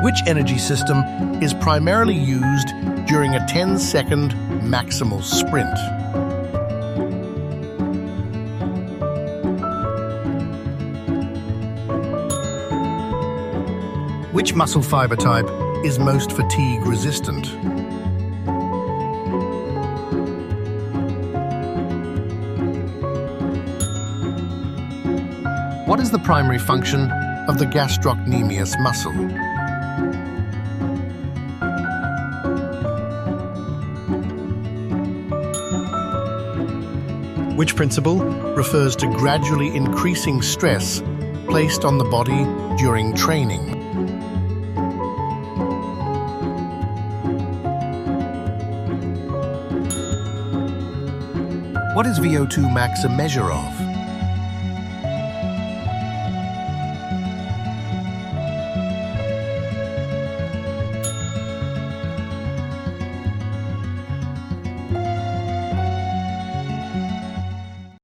Which energy system is primarily used during a 10-second maximal sprint? Which muscle fiber type is most fatigue resistant? What is the primary function of the gastrocnemius muscle? Which principle refers to gradually increasing stress placed on the body during training? What is VO2 max a measure of?